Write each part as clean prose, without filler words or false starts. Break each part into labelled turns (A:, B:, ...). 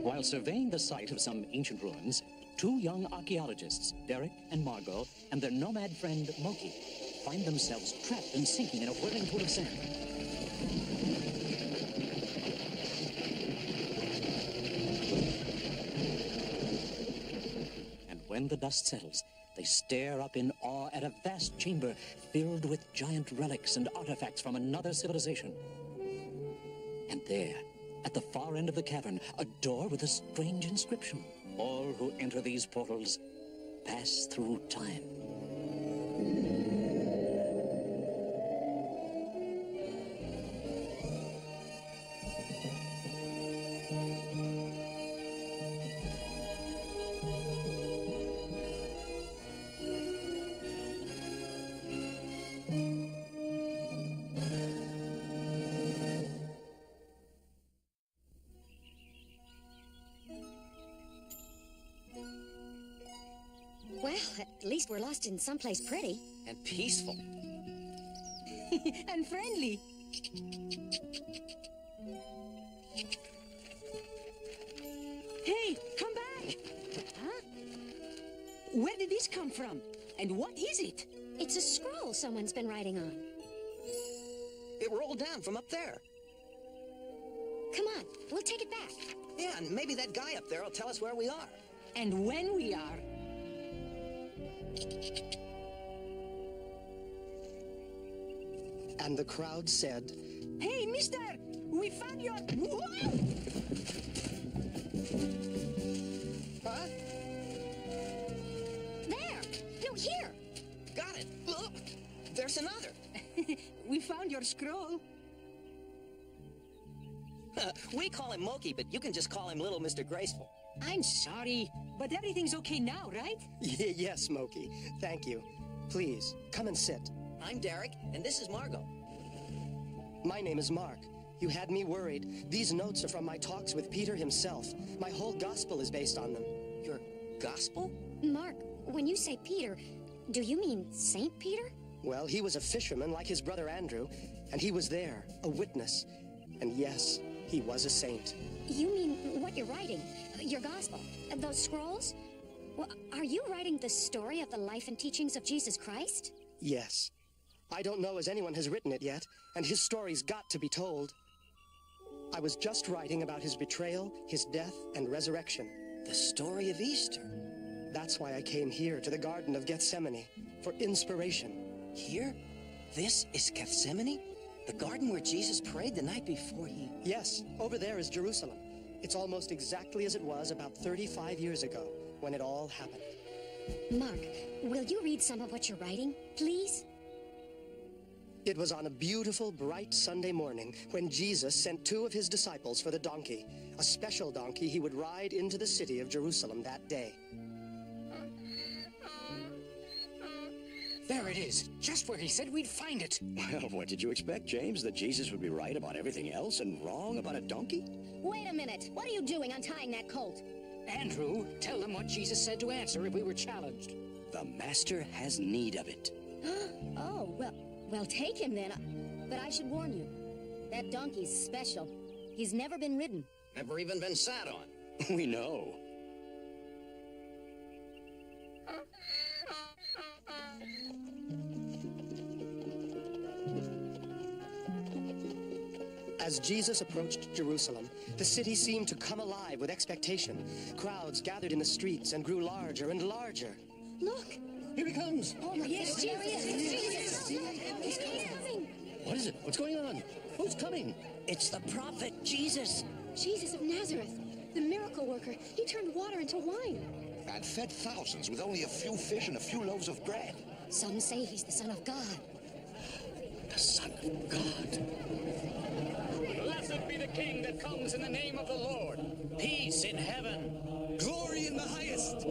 A: While surveying the site of some ancient ruins, two young archaeologists, Derek and Margot, and their nomad friend, Moki, find themselves trapped and sinking in a whirling pool of sand. And when the dust settles, they stare up in awe at a vast chamber filled with giant relics and artifacts from another civilization. And there, at the far end of the cavern, a door with a strange inscription. All who enter these portals pass through time.
B: Well, at least we're lost in someplace pretty.
C: And peaceful.
D: And friendly. Hey, come back! Huh? Where did this come from? And what is it?
B: It's a scroll someone's been writing on.
C: It rolled down from up there.
B: Come on, we'll take it back.
C: Yeah, and maybe that guy up there will tell us where we are.
D: And when we are.
E: And the crowd said,
D: Hey, mister! We found your... Whoa!
C: Huh?
B: There! No, here!
C: Got it! Look! There's another!
D: We found your scroll.
C: We call him Moki, but you can just call him Little Mr. Graceful.
D: I'm sorry, but everything's okay now, right?
E: Yes, Moki. Thank you. Please, come and sit.
C: I'm Derek, and this is Margot.
E: My name is Mark. You had me worried. These notes are from my talks with Peter himself. My whole gospel is based on them.
C: Your gospel?
B: Mark, when you say Peter, do you mean Saint Peter?
E: Well, he was a fisherman like his brother Andrew, and he was there, a witness. And yes, he was a saint.
B: You mean what you're writing? Your gospel? Those scrolls? Well, are you writing the story of the life and teachings of Jesus Christ?
E: Yes. I don't know as anyone has written it yet, and his story's got to be told. I was just writing about his betrayal, his death, and resurrection.
C: The story of Easter.
E: That's why I came here to the Garden of Gethsemane, for inspiration.
C: Here? This is Gethsemane? The garden where Jesus prayed the night before he...
E: Yes, over there is Jerusalem. It's almost exactly as it was about 35 years ago, when it all happened.
B: Mark, will you read some of what you're writing, please?
E: It was on a beautiful, bright Sunday morning when Jesus sent two of his disciples for the donkey, a special donkey he would ride into the city of Jerusalem that day.
F: There it is, just where he said we'd find it.
G: Well, what did you expect, James? That Jesus would be right about everything else and wrong about a donkey?
B: Wait a minute. What are you doing untying that colt?
F: Andrew, tell them what Jesus said to answer if we were challenged.
G: The master has need of it.
B: Oh, well, take him then. But I should warn you, that donkey's special. He's never been ridden.
C: Never even been sat on.
G: We know.
E: As Jesus approached Jerusalem, the city seemed to come alive with expectation. Crowds gathered in the streets and grew larger and larger.
B: Look!
G: Here he comes!
B: Oh, my yes, there he is! Jesus! He's coming!
G: What is it? What's going on? Who's coming?
C: It's the prophet Jesus.
B: Jesus of Nazareth, the miracle worker. He turned water into wine.
H: And fed thousands with only a few fish and a few loaves of bread.
B: Some say he's the Son of God.
G: The Son of God.
F: Blessed be the King that comes in the name of the Lord. Peace in heaven.
H: Glory in the highest.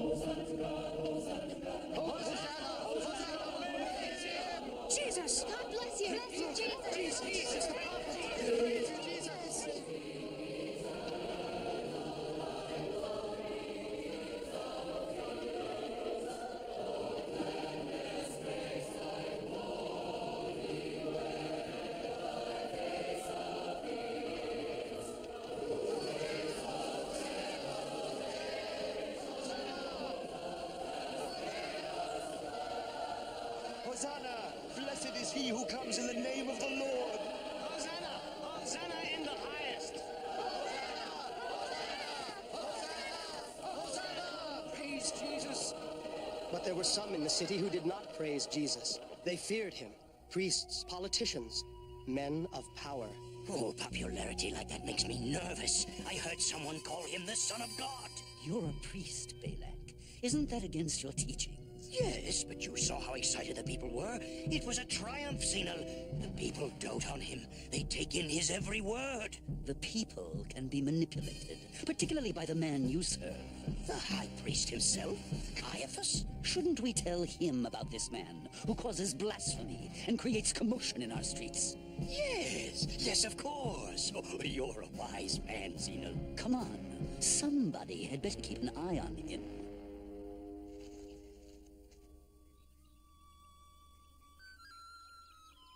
D: Jesus!
B: God bless you! Bless you, Jesus!
D: Jesus, the prophet!
H: Hosanna! Blessed is he who comes in the name of the Lord!
F: Hosanna! Hosanna in the highest! Praise Jesus!
E: But there were some in the city who did not praise Jesus. They feared him. Priests, politicians, men of power.
C: Oh, popularity like that makes me nervous. I heard someone call him the Son of God.
I: You're a priest, Balak. Isn't that against your teachings?
C: Yes, but you saw how excited the people were. It was a triumph, Zenal. The people dote on him. They take in his every word.
I: The people can be manipulated, particularly by the man you serve.
C: The high priest himself, Caiaphas?
I: Shouldn't we tell him about this man who causes blasphemy and creates commotion in our streets?
C: Yes, of course. Oh, you're a wise man, Zenal.
I: Come on, somebody had better keep an eye on him.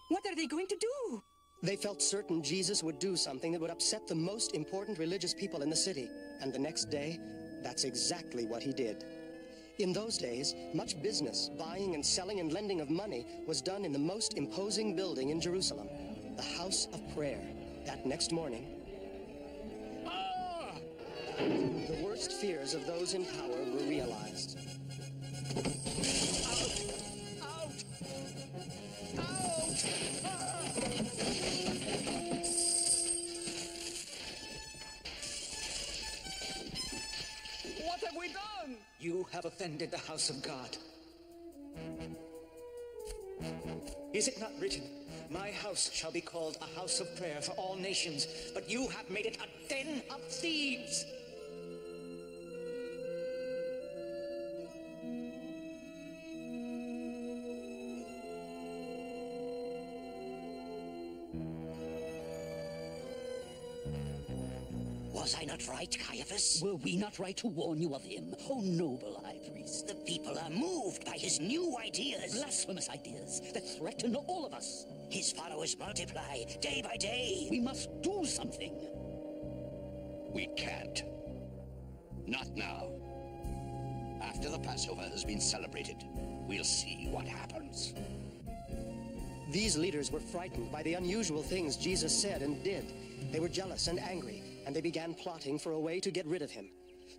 D: What are they going to do?
E: They felt certain Jesus would do something that would upset the most important religious people in the city. And the next day, that's exactly what he did. In those days, much business, buying and selling and lending of money was done in the most imposing building in Jerusalem, the House of Prayer. That next morning, the worst fears of those in power were realized.
F: What have we done?
J: You have offended the house of God. Is it not written, my house shall be called a house of prayer for all nations, but you have made it a den of thieves?
C: Was I not right, Caiaphas?
I: Were we not right to warn you of him, O noble high priest?
C: The people are moved by his new ideas.
I: Blasphemous ideas that threaten all of us.
C: His followers multiply day by day.
I: We must do something.
G: We can't. Not now. After the Passover has been celebrated, we'll see what happens.
E: These leaders were frightened by the unusual things Jesus said and did. They were jealous and angry, and they began plotting for a way to get rid of him.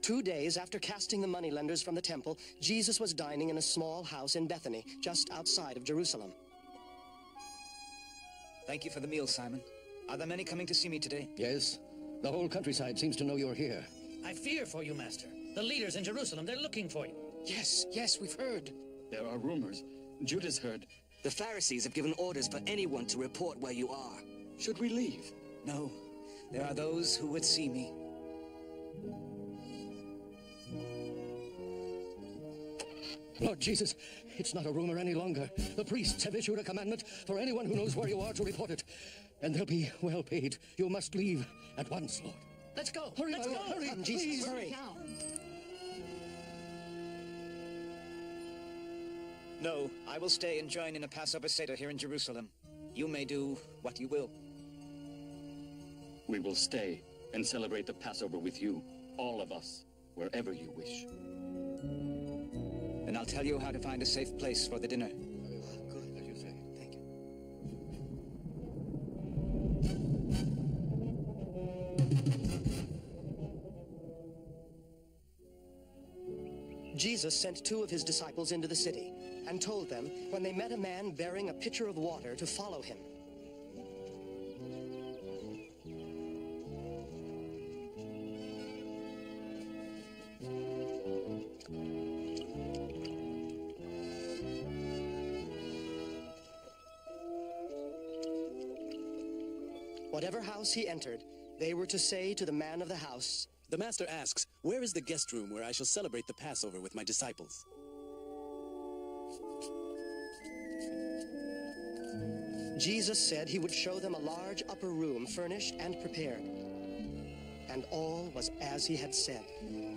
E: 2 days after casting the moneylenders from the temple, Jesus was dining in a small house in Bethany, just outside of Jerusalem.
J: Thank you for the meal, Simon. Are there many coming to see me today?
A: Yes. The whole countryside seems to know you're here.
F: I fear for you, Master. The leaders in Jerusalem, they're looking for you.
K: Yes, we've heard.
L: There are rumors. Judas heard.
K: The Pharisees have given orders for anyone to report where you are.
L: Should we leave?
J: No. There are those who would see me.
A: Lord Jesus, it's not a rumor any longer. The priests have issued a commandment for anyone who knows where you are to report it. And they'll be well paid. You must leave at once, Lord.
F: Let's go.
A: Hurry,
F: Let's
A: my
F: go.
A: Lord, hurry.
E: Jesus,
A: Please.
E: hurry.
F: Now.
J: No, I will stay and join in a Passover Seder here in Jerusalem. You may do what you will.
L: We will stay and celebrate the Passover with you, all of us, wherever you wish.
J: And I'll tell you how to find a safe place for the dinner.
E: Good, as you say. Thank you. Jesus sent 2 of his disciples into the city and told them, when they met a man bearing a pitcher of water, to follow him. Whatever house he entered, they were to say to the man of the house,
M: The master asks, where is the guest room where I shall celebrate the Passover with my disciples?
E: Jesus said he would show them a large upper room furnished and prepared. And all was as he had said.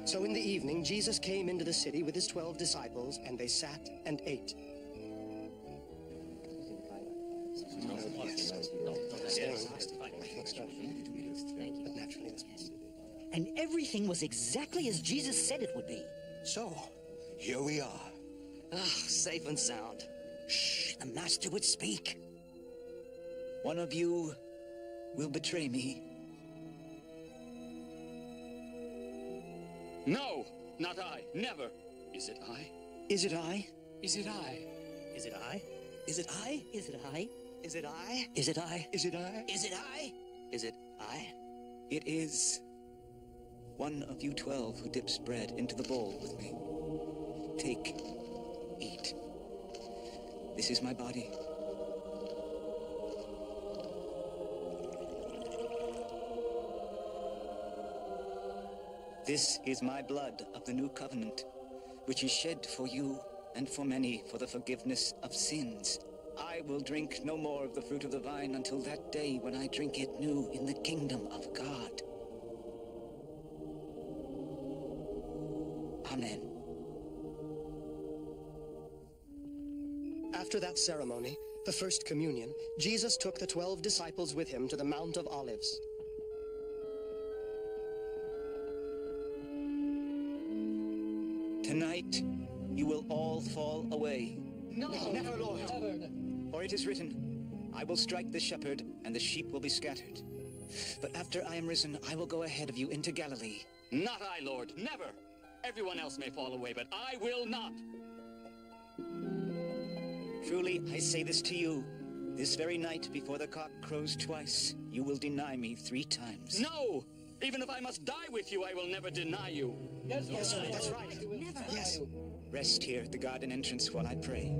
E: So in the evening, Jesus came into the city with his 12 disciples, and they sat and ate.
I: And everything was exactly as Jesus said it would be.
C: So, here we are.
K: Ah, safe and sound.
C: Shh, the master would speak.
J: One of you will betray me.
L: No, not I. Never. Is it I?
J: Is it I?
L: Is it I?
C: Is it I?
J: Is it I?
C: Is it I?
J: Is it I?
C: Is it I?
J: Is it I?
C: Is it I?
J: Is it I? It is one of you 12 who dips bread into the bowl with me. Take, eat. This is my body. This is my blood of the new covenant, which is shed for you and for many for the forgiveness of sins. I will drink no more of the fruit of the vine until that day when I drink it new in the kingdom of God. Amen.
E: After that ceremony, the first communion, Jesus took the 12 disciples with him to the Mount of Olives.
J: Tonight, you will all fall away.
E: No, never, Lord.
J: For it is written, I will strike the shepherd, and the sheep will be scattered. But after I am risen, I will go ahead of you into Galilee.
L: Not I, Lord. Never. Everyone else may fall away, but I will not.
J: Truly, I say this to you. This very night, before the cock crows twice, you will deny me 3 times.
L: No! Even if I must die with you, I will never deny you.
E: Yes, that's right.
D: Never.
E: Yes.
J: Rest here at the garden entrance while I pray.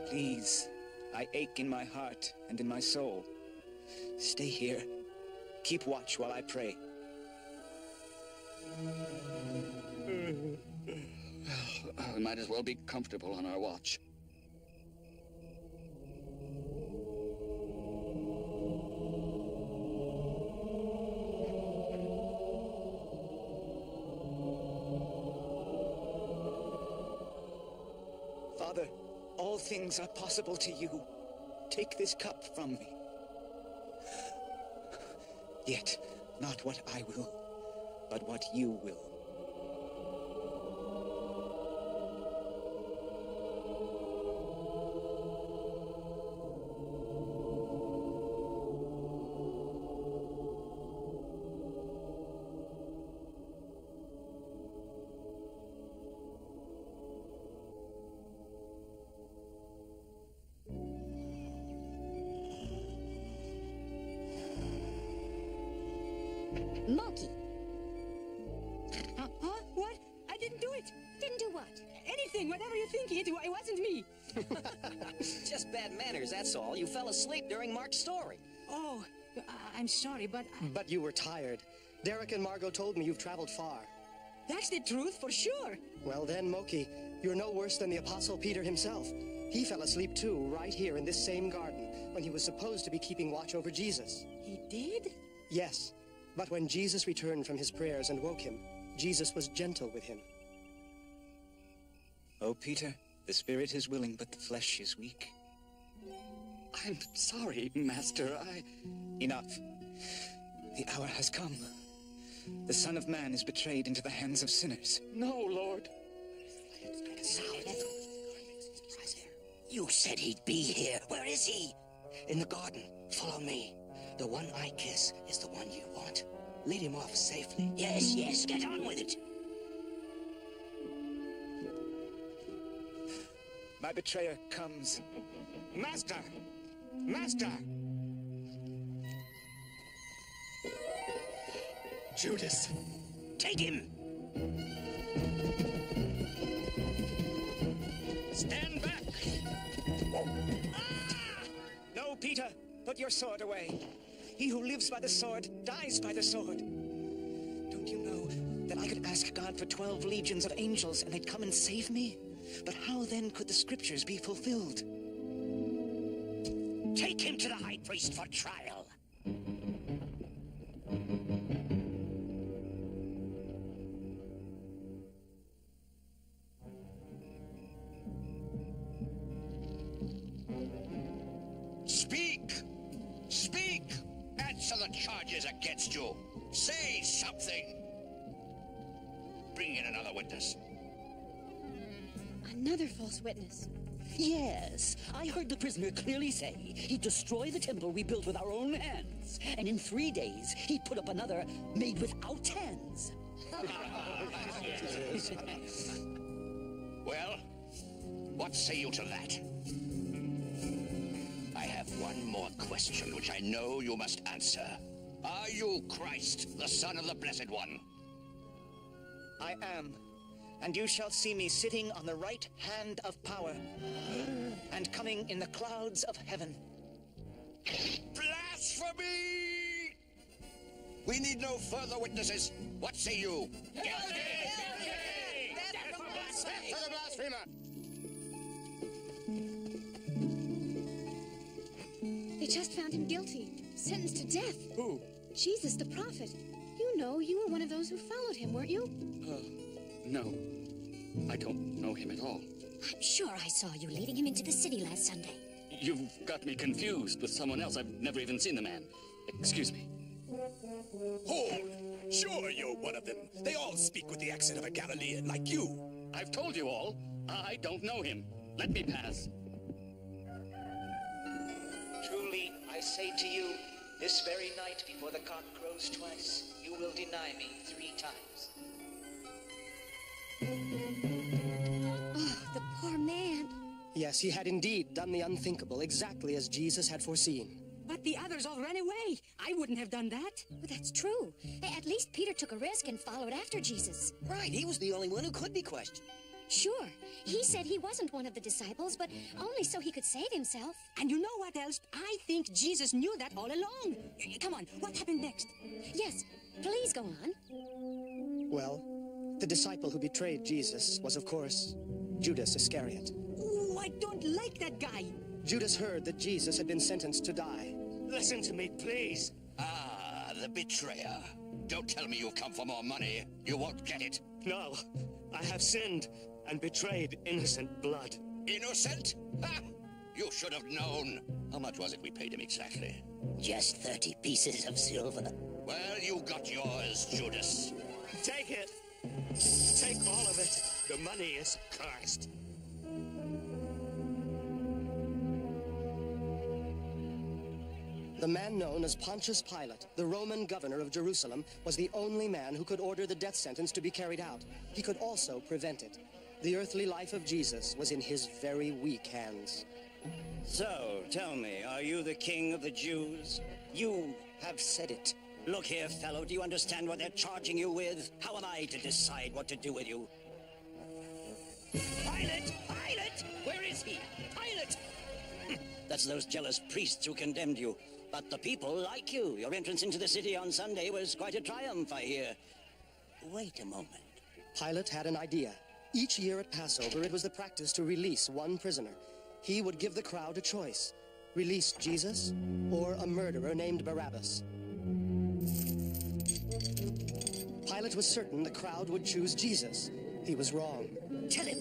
J: Please, I ache in my heart and in my soul. Stay here. Keep watch while I pray.
L: We might as well be comfortable on our watch.
J: Father, all things are possible to you. Take this cup from me. Yet, not what I will, but what you will.
B: Moki.
D: Huh? What? I didn't do it.
B: Didn't do what?
D: Anything, whatever you think, it wasn't me.
C: Just bad manners, that's all. You fell asleep during Mark's story.
D: Oh, I'm sorry, but...
E: But you were tired. Derek and Margot told me you've traveled far.
D: That's the truth, for sure.
E: Well then, Moki, you're no worse than the Apostle Peter himself. He fell asleep too, right here in this same garden, when he was supposed to be keeping watch over Jesus.
D: He did?
E: Yes, but when Jesus returned from his prayers and woke him, Jesus was gentle with him.
J: Oh, Peter, the spirit is willing, but the flesh is weak.
L: I'm sorry, Master.
J: Enough. The hour has come. The Son of Man is betrayed into the hands of sinners.
L: No, Lord.
C: You said he'd be here. Where is he? In the garden. Follow me. The one I kiss is the one you want. Lead him off safely. Yes, yes, get on with it.
J: My betrayer comes.
C: Master! Master!
E: Judas!
C: Take him!
L: Stand back!
J: No, Peter! Put your sword away. He who lives by the sword dies by the sword. Don't you know that I could ask God for 12 legions of angels and they'd come and save me? But how then could the scriptures be fulfilled?
C: Take him to the high priest for trial.
G: Speak! Speak! Answer the charges against you. Say something! Bring in another witness.
B: Another false witness.
I: Yes, I heard the prisoner clearly say he'd destroy the temple we built with our own hands. And in 3 days, he'd put up another made without hands.
G: Well, what say you to that? I have one more question which I know you must answer. Are you Christ, the Son of the Blessed One?
J: I am. And you shall see me sitting on the right hand of power, and coming in the clouds of heaven.
G: Blasphemy! We need no further witnesses. What say you?
F: Guilty!
C: Death to the blasphemer!
B: They just found him guilty, sentenced to death.
M: Who?
B: Jesus the prophet. You know, you were one of those who followed him, weren't you?
L: No. I don't know him at all.
B: I'm sure I saw you leading him into the city last Sunday.
L: You've got me confused with someone else. I've never even seen the man. Excuse me.
N: Hold! Sure you're one of them. They all speak with the accent of a Galilean like you.
L: I've told you all. I don't know him. Let me pass.
J: Truly, I say to you, this very night before the cock crows twice, you will deny me 3 times.
B: Oh, the poor man.
E: Yes, he had indeed done the unthinkable, exactly as Jesus had foreseen.
D: But the others all ran away. I wouldn't have done that.
B: But that's true. At least Peter took a risk and followed after Jesus.
K: Right, he was the only one who could be questioned.
B: Sure, he said he wasn't one of the disciples, but only so he could save himself.
D: And you know what else? I think Jesus knew that all along. Come on, what happened next?
B: Yes, please go on.
E: Well, the disciple who betrayed Jesus was, of course, Judas Iscariot.
D: Ooh, I don't like that guy.
E: Judas heard that Jesus had been sentenced to die.
C: Listen to me, please.
G: Ah, the betrayer. Don't tell me you've come for more money. You won't get it.
C: No, I have sinned and betrayed innocent blood.
G: Innocent? Ha! You should have known. How much was it we paid him exactly?
I: Just 30 pieces of silver.
G: Well, you got yours, Judas.
C: Take it. Take all of it. The money is cursed.
E: The man known as Pontius Pilate, the Roman governor of Jerusalem, was the only man who could order the death sentence to be carried out. He could also prevent it. The earthly life of Jesus was in his very weak hands.
K: So, tell me, are you the king of the Jews? You have said it. Look here, fellow, do you understand what they're charging you with? How am I to decide what to do with you? Pilate! Pilate! Where is he? Pilate! That's those jealous priests who condemned you. But the people like you. Your entrance into the city on Sunday was quite a triumph, I hear. Wait a moment.
E: Pilate had an idea. Each year at Passover, it was the practice to release one prisoner. He would give the crowd a choice. Release Jesus or a murderer named Barabbas. Pilate was certain the crowd would choose Jesus. He was wrong.
I: Tell him,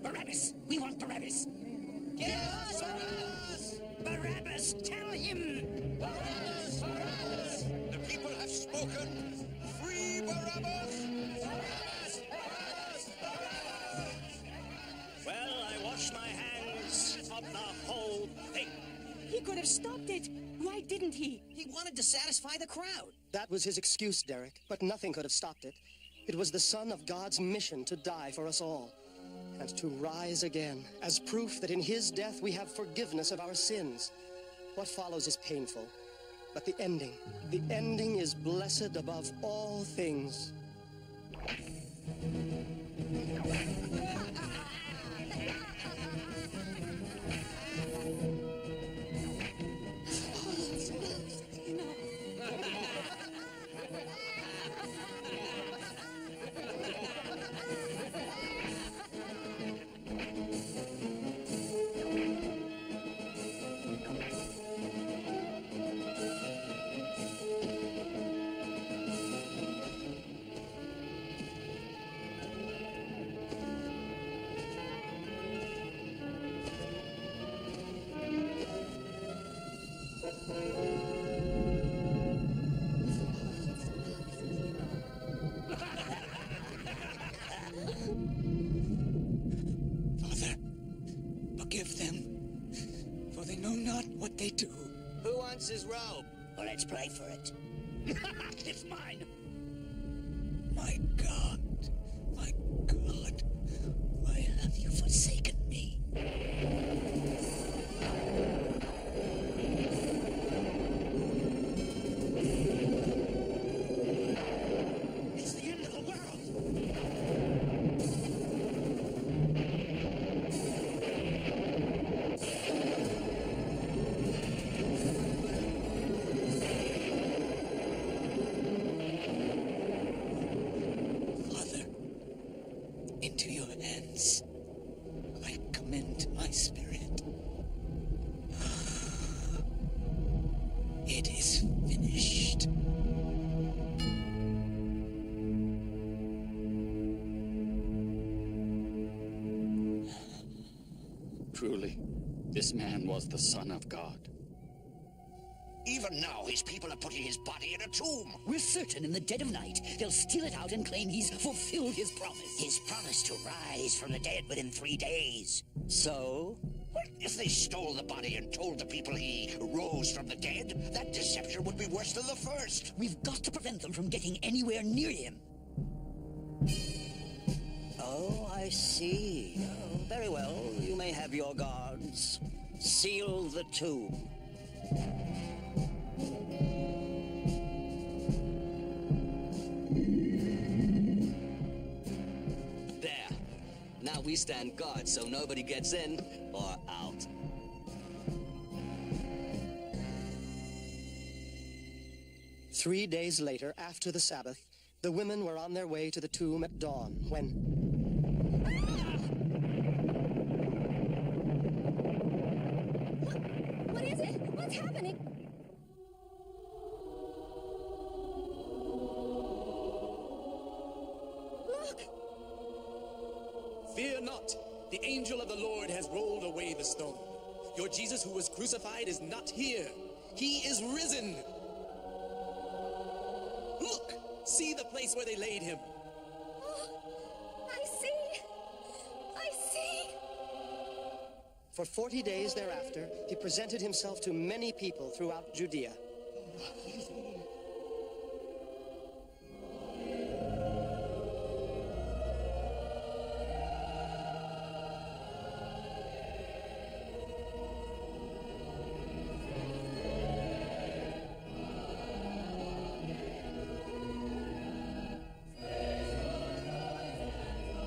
I: Barabbas. We want Barabbas.
K: Give us Barabbas! Barabbas, tell him!
G: Barabbas! Barabbas! The people have spoken. Free Barabbas! Barabbas! Barabbas! Barabbas!
K: Well, I wash my hands of the whole thing.
D: He could have stopped it. Why didn't he?
K: He wanted to satisfy the crowd.
E: That was his excuse, Derek, but nothing could have stopped it. It was the Son of God's mission to die for us all, and to rise again, as proof that in his death we have forgiveness of our sins. What follows is painful, but the ending is blessed above all things.
J: they do.
K: Who wants his robe? Well, let's play for it. It's mine.
J: My God. My God. Why have you forsaken me?
K: It's the end of the world.
J: Father, into your hands I commend my spirit. It is finished.
L: Truly, this man was the Son of God.
G: Even now, his people are putting his body in a tomb.
I: We're certain in the dead of night, they'll steal it out and claim he's fulfilled his promise.
C: His promise to rise from the dead within 3 days.
K: So?
G: Well, if they stole the body and told the people he rose from the dead, that deception would be worse than the first.
I: We've got to prevent them from getting anywhere near him.
K: Oh, I see. Oh, very well. You may have your guards. Seal the tomb.
O: There. Now we stand guard so nobody gets in or out.
E: Three days later, after the Sabbath, the women were on their way to the tomb at dawn when...
B: What is it? What's happening? Look!
N: Fear not. The angel of the Lord has rolled away the stone. Your Jesus who was crucified is not here. He is risen. Look! See the place where they laid him.
B: I see! I see!
E: For 40 days thereafter, he presented himself to many people throughout Judea.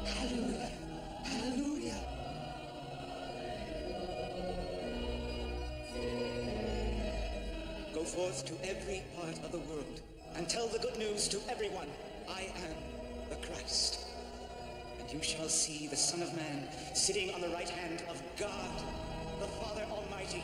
J: Hallelujah. Hallelujah. Go forth to every part of the world and tell the good news to everyone. I am the Christ. And you shall see the Son of Man sitting on the right hand of God, the Father Almighty.